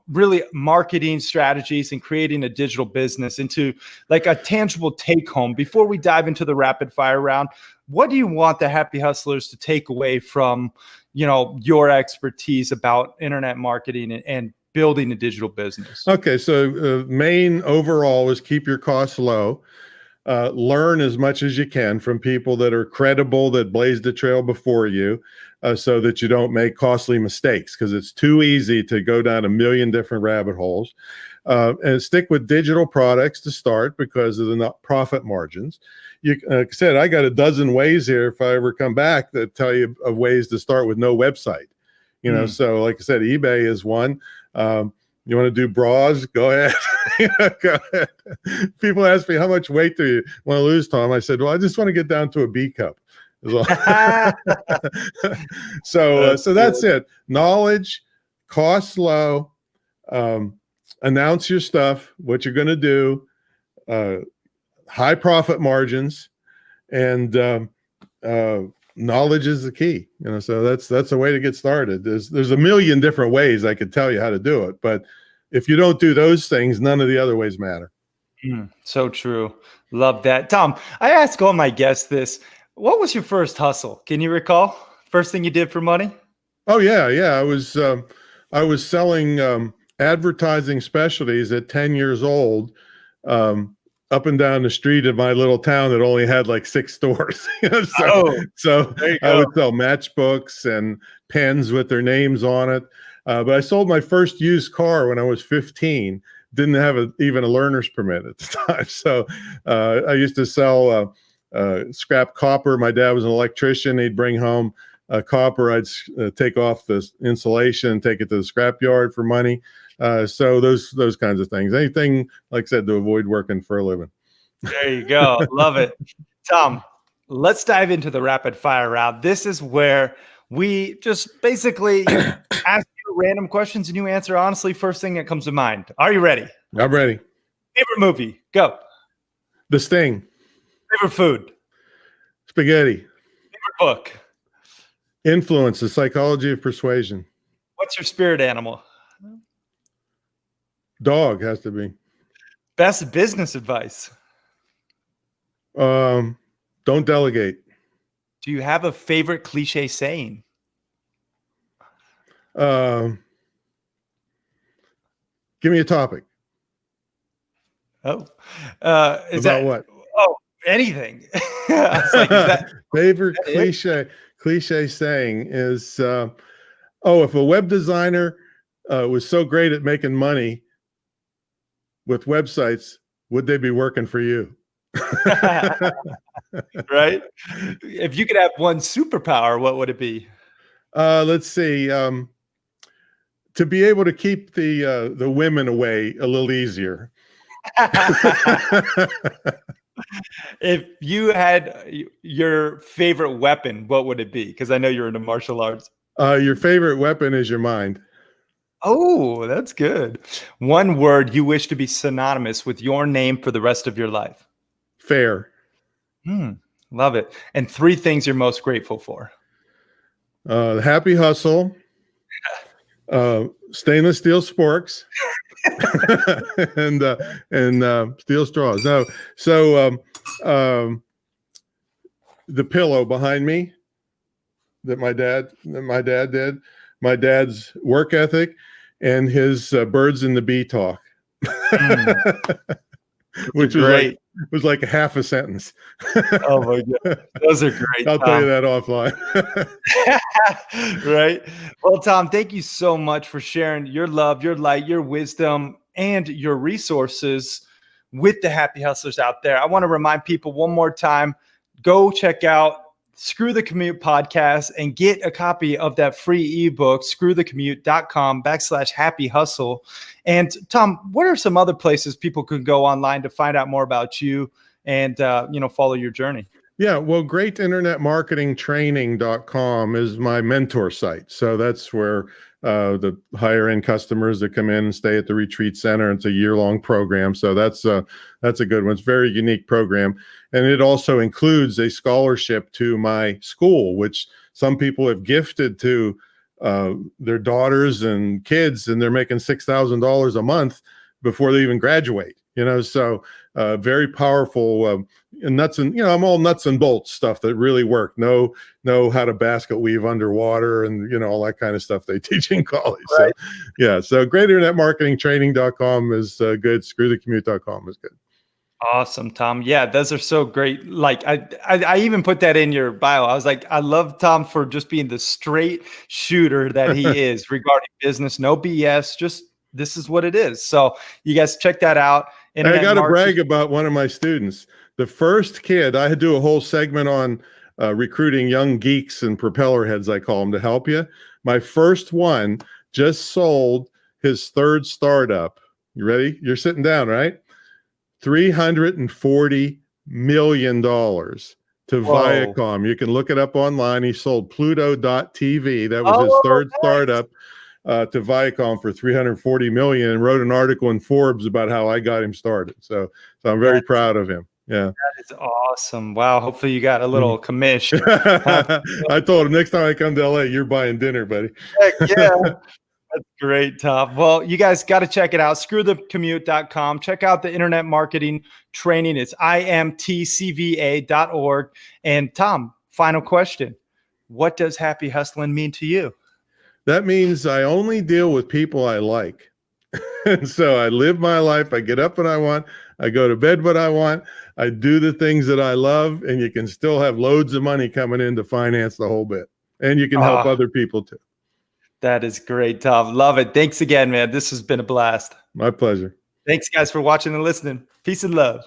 really marketing strategies and creating a digital business into like a tangible take home. Before we dive into the rapid fire round, what do you want the happy hustlers to take away from, your expertise about internet marketing and building a digital business. Okay, so main overall is keep your costs low. Learn as much as you can from people that are credible, that blazed the trail before you, so that you don't make costly mistakes, because it's too easy to go down a million different rabbit holes. And stick with digital products to start because of the profit margins. Like I said, I got a dozen ways here if I ever come back that tell you of ways to start with no website. So like I said, eBay is one. You want to do bras? Go ahead. Go ahead. People ask me, how much weight do you want to lose, Tom? I said, well, I just want to get down to a B cup. So that's it. Knowledge, cost low, announce your stuff, what you're going to do, high profit margins, and knowledge is the key. So that's a way to get started. There's a million different ways I could tell you how to do it, but if you don't do those things, none of the other ways matter. So true. Love that. Tom, I ask all my guests this. What was your first hustle? Can you recall? First thing you did for money? Oh yeah. I was selling advertising specialties at 10 years old, up and down the street of my little town that only had like 6 stores. So I would sell matchbooks and pens with their names on it. But I sold my first used car when I was 15. Didn't have even a learner's permit at the time. So I used to sell scrap copper. My dad was an electrician. He'd bring home copper. I'd take off the insulation and take it to the scrap yard for money. So those kinds of things. Anything, like I said, to avoid working for a living. There you go. Love it. Tom, let's dive into the rapid fire round. This is where we just basically ask you random questions and you answer honestly first thing that comes to mind. Are you ready? I'm ready. Favorite movie? Go. The Sting. Favorite food? Spaghetti. Favorite book? Influence, The Psychology of Persuasion. What's your spirit animal? Dog has to be. Best business advice? Don't delegate. Do you have a favorite cliche saying? Give me a topic. Oh, about what? Oh, anything. I was like, is that favorite cliche saying is, if a web designer was so great at making money with websites, would they be working for you? Right? If you could have one superpower, what would it be? Let's see. To be able to keep the women away a little easier. If you had your favorite weapon, what would it be? Because I know you're into martial arts. Your favorite weapon is your mind. Oh, that's good. One word you wish to be synonymous with your name for the rest of your life. Fair. Love it. And 3 things you're most grateful for. Happy hustle. Stainless steel sporks. and steel straws. No, so the pillow behind me that my dad did, my dad's work ethic, and his birds and the bee talk, which was like half a sentence. Oh my God, those are great. I'll tell you that offline. Right. Well, Tom, thank you so much for sharing your love, your light, your wisdom, and your resources with the happy hustlers out there. I want to remind people one more time, go check out Screw the Commute podcast and get a copy of that free ebook, screwthecommute.com/happy hustle. And Tom, what are some other places people could go online to find out more about you and, follow your journey? Yeah, well, greatinternetmarketingtraining.com is my mentor site. So that's where the higher end customers that come in and stay at the retreat center. It's a year-long program. So that's a good one. It's a very unique program. And it also includes a scholarship to my school, which some people have gifted to their daughters and kids, and they're making $6,000 a month before they even graduate. So very powerful, nuts and, I'm all nuts and bolts stuff that really work. Know how to basket weave underwater and, all that kind of stuff they teach in college. Right. So, yeah. So greatinternetmarketingtraining.com is good. Screwthecommute.com is good. Awesome, Tom. Yeah, those are so great. Like I even put that in your bio. I was like, I love Tom for just being the straight shooter that he is regarding business. No BS. Just this is what it is. So you guys check that out. I got to brag about one of my students. The first kid, I had to do a whole segment on recruiting young geeks and propeller heads, I call them, to help you. My first one just sold his third startup. You ready? You're sitting down, right? $340 million to Viacom. You can look it up online. He sold Pluto.tv. That was his third startup to Viacom for $340 million, and wrote an article in Forbes about how I got him started. So I'm very proud of him. Yeah. That is awesome. Wow. Hopefully you got a little commission. I told him next time I come to LA, you're buying dinner, buddy. Heck yeah. That's great, Tom. Well, you guys got to check it out. Screwthecommute.com. Check out the internet marketing training. It's imtcva.org. And Tom, final question. What does happy hustling mean to you? That means I only deal with people I like. And so I live my life. I get up when I want. I go to bed when I want. I do the things that I love, and you can still have loads of money coming in to finance the whole bit. And you can help other people too. That is great, Tom. Love it. Thanks again, man. This has been a blast. My pleasure. Thanks, guys, for watching and listening. Peace and love.